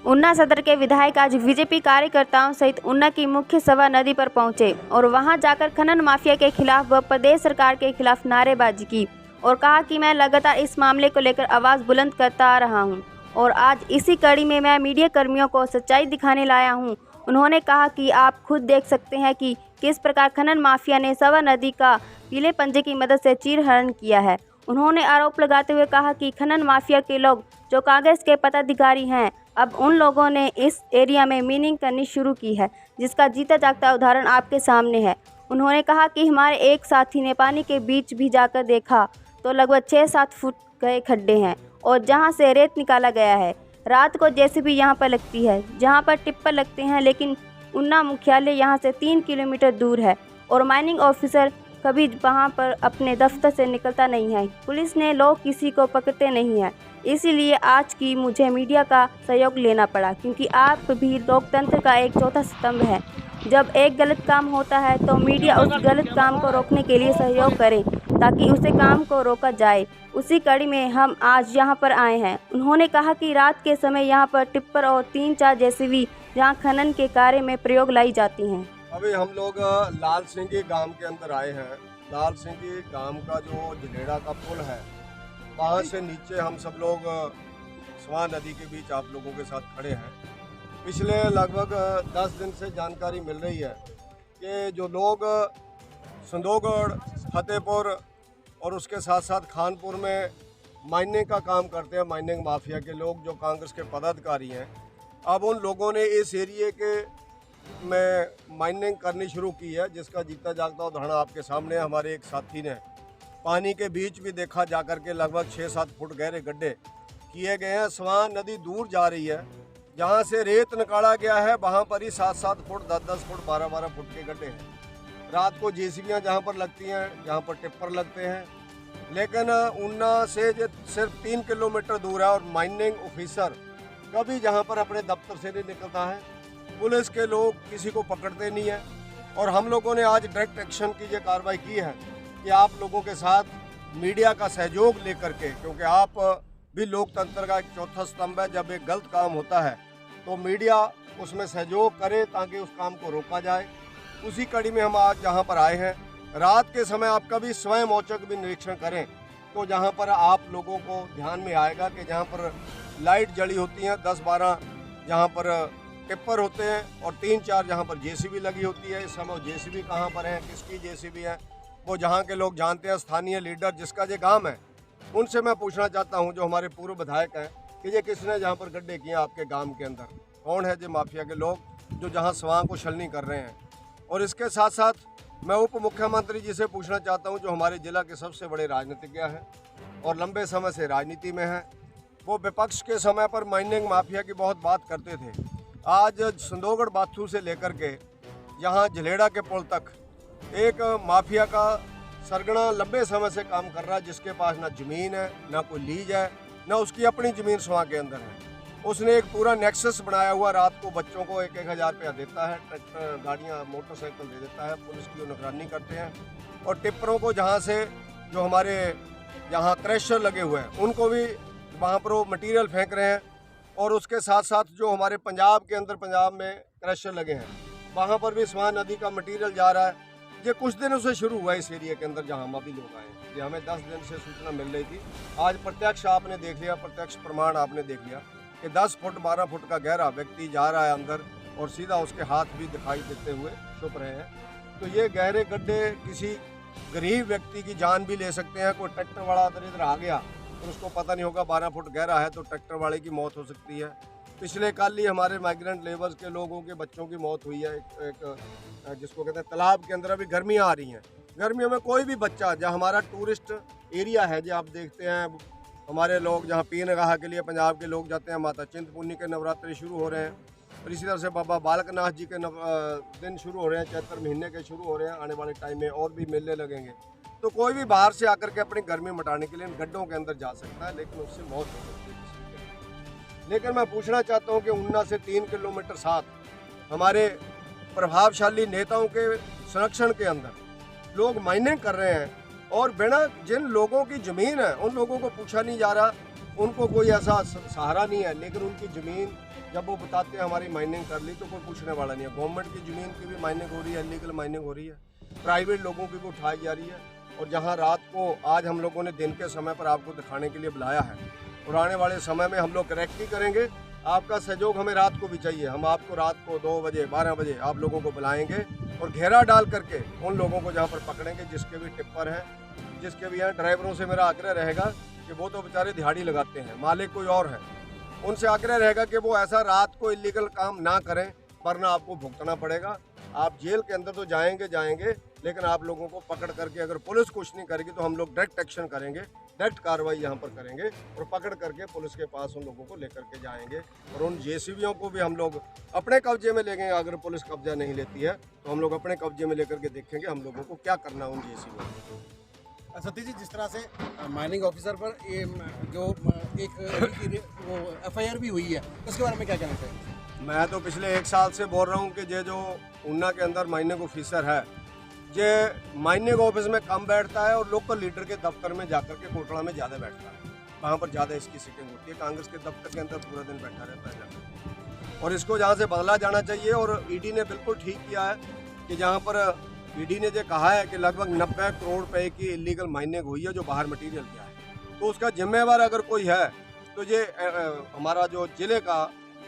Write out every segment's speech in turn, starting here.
ऊना सदर के विधायक आज बीजेपी कार्यकर्ताओं सहित ऊना की मुख्य सभा नदी पर पहुंचे और वहां जाकर खनन माफिया के खिलाफ व प्रदेश सरकार के खिलाफ नारेबाजी की और कहा कि मैं लगातार इस मामले को लेकर आवाज़ बुलंद करता आ रहा हूं और आज इसी कड़ी में मैं मीडिया कर्मियों को सच्चाई दिखाने लाया हूं। उन्होंने कहा कि आप खुद देख सकते हैं कि किस प्रकार खनन माफिया ने सवा नदी का पीले पंजे की मदद से चीरहरण किया है। उन्होंने आरोप लगाते हुए कहा कि खनन माफिया के लोग जो कांग्रेस के पदाधिकारी हैं, अब उन लोगों ने इस एरिया में मीनिंग करनी शुरू की है, जिसका जीता जागता उदाहरण आपके सामने है। उन्होंने कहा कि हमारे एक साथी ने पानी के बीच भी जाकर देखा तो लगभग 6-7 फुट गए खड्डे हैं और जहां से रेत निकाला गया है। रात को जेसीबी यहां पर लगती है, जहां पर टिप्पर लगते हैं, लेकिन ऊना मुख्यालय यहां से 3 किलोमीटर दूर है और माइनिंग ऑफिसर कभी वहां पर अपने दफ्तर से निकलता नहीं है। पुलिस ने लोग किसी को पकड़ते नहीं हैं। इसीलिए आज की मुझे मीडिया का सहयोग लेना पड़ा, क्योंकि आप भी लोकतंत्र का एक चौथा स्तंभ है। जब एक गलत काम होता है तो मीडिया उस गलत काम को रोकने के लिए सहयोग करे ताकि उसे काम को रोका जाए। उसी कड़ी में हम आज यहां पर आए हैं। उन्होंने कहा कि रात के समय यहां पर टिप्पर और 3-4 जेसीबी जहां खनन के कार्य में प्रयोग लाई जाती हैं। अभी हम लोग लाल सिंगी गांव के अंदर आए हैं। लाल सिंगी गांव का जो झलेड़ा का पुल है, वहाँ से नीचे हम सब लोग स्वां नदी के बीच आप लोगों के साथ खड़े हैं। पिछले लगभग 10 दिन से जानकारी मिल रही है कि जो लोग संदोगढ़, फतेहपुर और उसके साथ साथ खानपुर में माइनिंग का काम करते हैं, माइनिंग माफिया के लोग जो कांग्रेस के पदाधिकारी हैं, अब उन लोगों ने इस एरिए के में माइनिंग करनी शुरू की है, जिसका जीता जागता उदाहरण आपके सामने है। हमारे एक साथी ने पानी के बीच भी देखा जाकर के लगभग 6-7 फुट गहरे गड्ढे किए गए हैं। स्वां नदी दूर जा रही है, जहां से रेत निकाला गया है वहां पर ही 7-7 फुट, 10-10 फुट, 12-12 फुट के गड्ढे हैं। रात को जेसीबियां जहां पर लगती हैं, जहां पर टिप्पर लगते हैं, लेकिन ऊना से सिर्फ 3 किलोमीटर दूर है और माइनिंग ऑफिसर कभी जहां पर अपने दफ्तर से नहीं निकलता है। पुलिस के लोग किसी को पकड़ते नहीं है और हम लोगों ने आज डायरेक्ट एक्शन की ये कार्रवाई की है कि आप लोगों के साथ मीडिया का सहयोग लेकर के, क्योंकि आप भी लोकतंत्र का एक चौथा स्तंभ है। जब एक गलत काम होता है तो मीडिया उसमें सहयोग करे ताकि उस काम को रोका जाए। उसी कड़ी में हम आज जहां पर आए हैं। रात के समय आप कभी स्वयं औचक भी निरीक्षण करें तो जहां पर आप लोगों को ध्यान में आएगा कि जहां पर लाइट जली होती हैं, 10-12 जहां पर टिप्पर होते हैं और 3-4 जहां पर जेसीबी लगी होती है। इस समय जेसीबी कहां पर है, किसकी जेसीबी है, वो जहां के लोग जानते हैं। स्थानीय लीडर जिसका ये काम है, उनसे मैं पूछना चाहता हूं, जो हमारे पूर्व विधायक हैं, कि ये किसने जहां पर गड्ढे किए आपके गांव के अंदर? कौन है ये माफिया के लोग जो जहां स्वां को छलनी कर रहे हैं? और इसके साथ साथ मैं उप मुख्यमंत्री जी से पूछना चाहता हूं, जो हमारे जिला के सबसे बड़े राजनीतिज्ञ हैं और लंबे समय से राजनीति में हैं। वो विपक्ष के समय पर माइनिंग माफिया की बहुत बात करते थे। आज संदोगढ़ बाथू से लेकर के यहाँ झलेड़ा के पुल तक एक माफिया का सरगना लंबे समय से काम कर रहा है, जिसके पास ना ज़मीन है, ना कोई लीज है, ना उसकी अपनी ज़मीन स्वां के अंदर है। उसने एक पूरा नेक्सस बनाया हुआ, रात को बच्चों को 1-1 हज़ार रुपया देता है, ट्रैक्टर, गाड़ियाँ, मोटरसाइकिल दे देता है, पुलिस की निगरानी करते हैं। और टिप्परों को जहाँ से जो हमारे यहाँ क्रैशर लगे हुए हैं, उनको भी वहाँ पर वो मटीरियल फेंक रहे हैं। और उसके साथ साथ जो हमारे पंजाब के अंदर, पंजाब में क्रैशर लगे हैं, वहाँ पर भी स्वां नदी का मटीरियल जा रहा है। ये कुछ दिनों से शुरू हुआ है इस एरिया के अंदर जहाँ हम अभी लोग आए हैं। ये हमें 10 दिन से सूचना मिल रही थी। आज प्रत्यक्ष आपने देख लिया, प्रत्यक्ष प्रमाण आपने देख लिया कि 10 फुट 12 फुट का गहरा व्यक्ति जा रहा है अंदर और सीधा उसके हाथ भी दिखाई देते हुए छुप रहे हैं। तो ये गहरे गड्ढे किसी गरीब व्यक्ति की जान भी ले सकते हैं। कोई ट्रैक्टर वाला इधर आ गया और उसको पता नहीं होगा 12 फुट गहरा है, तो ट्रैक्टर वाले की मौत हो सकती है। पिछले कल ही हमारे माइग्रेंट लेबर्स के लोगों के बच्चों की मौत हुई है एक जिसको कहते हैं तालाब के अंदर। अभी गर्मियाँ आ रही हैं, गर्मियों में कोई भी बच्चा, जहाँ हमारा टूरिस्ट एरिया है, जो आप देखते हैं हमारे लोग जहाँ पीरगाह के लिए पंजाब के लोग जाते हैं, माता चिंतपूर्णी के नवरात्रि शुरू हो रहे हैं और इसी तरह से बाबा बालकनाथ जी के दिन शुरू हो रहे हैं, चैत्र महीने के शुरू हो रहे हैं। आने वाले टाइम में और भी मेले लगेंगे। तो कोई भी बाहर से आकर के अपनी गर्मी मिटाने के लिए इन गड्ढों के अंदर जा सकता है, लेकिन उससे मौत हो सकती है किसी की। लेकिन मैं पूछना चाहता हूं कि ऊना से 3 किलोमीटर साथ हमारे प्रभावशाली नेताओं के संरक्षण के अंदर लोग माइनिंग कर रहे हैं और बिना जिन लोगों की ज़मीन है उन लोगों को पूछा नहीं जा रहा उनको कोई ऐसा सहारा नहीं है, लेकिन उनकी ज़मीन जब वो बताते हैं हमारी माइनिंग कर ली तो कोई पूछने वाला नहीं है। गवर्नमेंट की ज़मीन की भी माइनिंग हो रही है, इलीगल माइनिंग हो रही है, प्राइवेट लोगों की भी उठाई जा रही है। और जहाँ रात को आज हम लोगों ने दिन के समय पर आपको दिखाने के लिए बुलाया है, और आने वाले समय में हम लोग करेक्ट ही करेंगे। आपका सहयोग हमें रात को भी चाहिए, हम आपको रात को 2 बजे 12 बजे आप लोगों को बुलाएंगे और घेरा डाल करके उन लोगों को जहाँ पर पकड़ेंगे जिसके भी टिप्पर हैं, जिसके भी यहाँ ड्राइवरों से मेरा आग्रह रहेगा कि वो तो बेचारे दिहाड़ी लगाते हैं, मालिक कोई और है, उनसे आग्रह रहेगा कि वो ऐसा रात को इलीगल काम ना करें, वरना आपको भुगतना पड़ेगा। आप जेल के अंदर तो जाएंगे, लेकिन आप लोगों को पकड़ करके अगर पुलिस कुछ नहीं करेगी तो हम लोग डायरेक्ट एक्शन करेंगे, डायरेक्ट कार्रवाई यहाँ पर करेंगे और पकड़ करके पुलिस के पास उन लोगों को लेकर के जाएंगे। और उन जेसीबीओं को भी हम लोग अपने कब्जे में लेंगे। अगर पुलिस कब्जा नहीं लेती है तो हम लोग अपने कब्जे में लेकर के देखेंगे हम लोगों को क्या करना है उन जेसीबीओं को। सतीश जी, जिस तरह से माइनिंग ऑफिसर पर ये जो एक वो एफआईआर भी हुई है, उसके बारे में क्या कहना चाहिए? मैं तो पिछले 1 साल से बोल रहा हूँ कि ये जो ऊना के अंदर माइनिंग ऑफिसर है, ये माइनिंग ऑफिस में कम बैठता है और लोकल लीडर के दफ्तर में जाकर के कोटड़ा में ज़्यादा बैठता है। वहाँ पर ज़्यादा इसकी सिटिंग होती है। कांग्रेस के दफ्तर के अंदर पूरा दिन बैठा रहता है जाकर, और इसको जहाँ से बदला जाना चाहिए। और ईडी ने बिल्कुल ठीक किया है कि जहाँ पर ईडी ने जो कहा है कि लगभग 90 करोड़ रुपए की इलीगल माइनिंग हुई है जो बाहर मटीरियल गया है, तो उसका जिम्मेवार अगर कोई है तो ये हमारा जो जिले का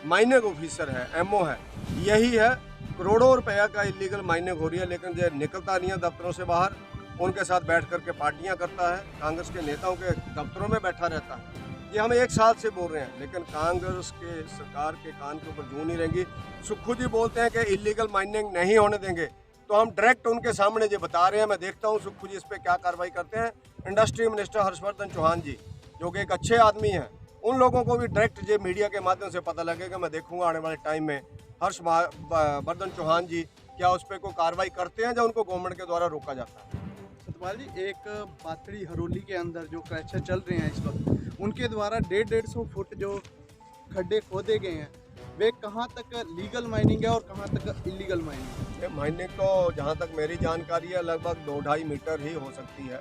माइनिंग ऑफिसर है, एमओ है, यही है। करोड़ों रुपया का इलीगल माइनिंग हो रही है, लेकिन ये निकलता नहीं है दफ्तरों से बाहर। उनके साथ बैठ करके पार्टियां करता है, कांग्रेस के नेताओं के दफ्तरों में बैठा रहता है। ये हम 1 साल से बोल रहे हैं, लेकिन कांग्रेस के सरकार के कान के ऊपर जूं नहीं रहेंगी। सुक्खू जी बोलते हैं कि इलीगल माइनिंग नहीं होने देंगे, तो हम डायरेक्ट उनके सामने जो बता रहे हैं, मैं देखता हूँ सुक्खू जी इस पर क्या कार्रवाई करते हैं। इंडस्ट्री मिनिस्टर हर्षवर्धन चौहान जी, जो कि एक अच्छे आदमी हैं, उन लोगों को भी डायरेक्ट जो मीडिया के माध्यम से पता लगेगा। मैं देखूंगा आने वाले टाइम में हर्षवर्धन चौहान जी क्या उस पर कोई कार्रवाई करते हैं या उनको गवर्नमेंट के द्वारा रोका जाता है। सतपाल जी, एक पाथड़ी हरोली के अंदर जो क्रैशर चल रहे हैं इस वक्त, उनके द्वारा 150-150 फुट जो खड्डे खोदे गए हैं, वे कहाँ तक लीगल माइनिंग है और कहाँ तक इलीगल माइनिंग है? माइनिंग तो जहाँ तक मेरी जानकारी है लगभग 2-2.5 मीटर ही हो सकती है,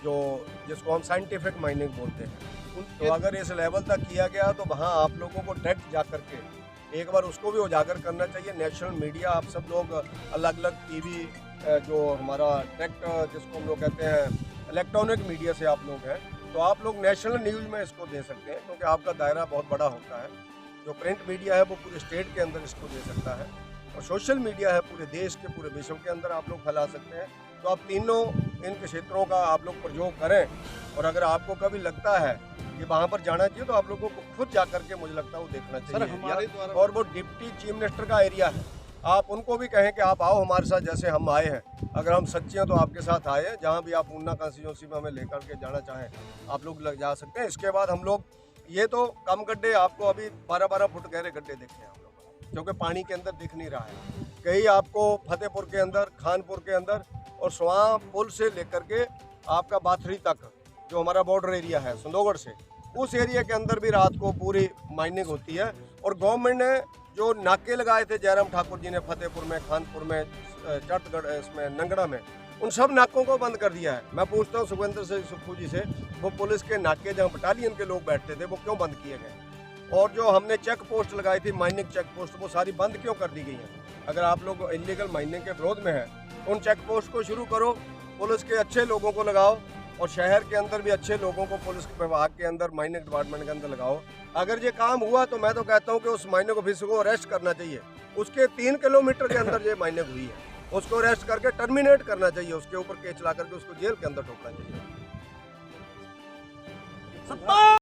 जो जिसको हम साइंटिफिक माइनिंग बोलते हैं। तो अगर इस लेवल तक किया गया तो वहाँ आप लोगों को डायरेक्ट जा करके एक बार उसको भी उजागर करना चाहिए। नेशनल मीडिया, आप सब लोग अलग अलग टीवी, जो हमारा डायरेक्ट जिसको हम लोग कहते हैं इलेक्ट्रॉनिक मीडिया से आप लोग हैं, तो आप लोग नेशनल न्यूज़ में इसको दे सकते हैं, क्योंकि आपका दायरा बहुत बड़ा होता है। जो प्रिंट मीडिया है वो पूरे स्टेट के अंदर इसको दे सकता है, और सोशल मीडिया है पूरे देश के, पूरे विश्व के अंदर आप लोग फैला सकते हैं। तो आप तीनों इन क्षेत्रों का आप लोग प्रयोग करें, और अगर आपको कभी लगता है कि वहाँ पर जाना चाहिए तो आप लोगों को खुद जा करके मुझे लगता है वो देखना चाहिए। सर, हमारे द्वारा और वो डिप्टी चीफ मिनिस्टर का एरिया है, आप उनको भी कहें कि आप आओ हमारे साथ, जैसे हम आए हैं। अगर हम सच्चे हैं तो आपके साथ आए हैं, जहाँ भी आप ऊना कॉन्स्टिट्यूंसी में हमें लेकर के जाना चाहें आप लोग जा सकते हैं। इसके बाद हम लोग ये तो कम गड्ढे, आपको अभी 12-12 फुट गहरे गड्ढे देखे हैं हम लोग, क्योंकि पानी के अंदर दिख नहीं रहा है। कहीं आपको फतेहपुर के अंदर, खानपुर के अंदर, और स्वां पुल से लेकर के आपका बाथरी तक जो हमारा बॉर्डर एरिया है संदोगढ़ से, उस एरिया के अंदर भी रात को पूरी माइनिंग होती है। और गवर्नमेंट ने जो नाके लगाए थे जयराम ठाकुर जी ने फतेहपुर में, खानपुर में, चटगढ़, इसमें नंगड़ा में, उन सब नाकों को बंद कर दिया है। मैं पूछता हूँ सुखविंदर से, सुक्खू जी से, वो पुलिस के नाके जहाँ बटालियन के लोग बैठते थे वो क्यों बंद किए गए? और जो हमने चेक पोस्ट लगाई थी, माइनिंग चेक पोस्ट, वो सारी बंद क्यों कर दी गई हैं? अगर आप लोग इलीगल माइनिंग के विरोध में हैं, उन चेक पोस्ट को शुरू करो, पुलिस के अच्छे लोगों को लगाओ, और शहर के अंदर भी अच्छे लोगों को पुलिस विभाग के अंदर, माइनिंग डिपार्टमेंट के अंदर लगाओ। अगर ये काम हुआ तो मैं तो कहता हूँ कि उस माइनिंग ऑफिसर को अरेस्ट करना चाहिए। उसके 3 किलोमीटर के अंदर ये माइनिंग हुई है, उसको अरेस्ट करके टर्मिनेट करना चाहिए, उसके ऊपर केस ला करके उसको जेल के अंदर ठोकना चाहिए।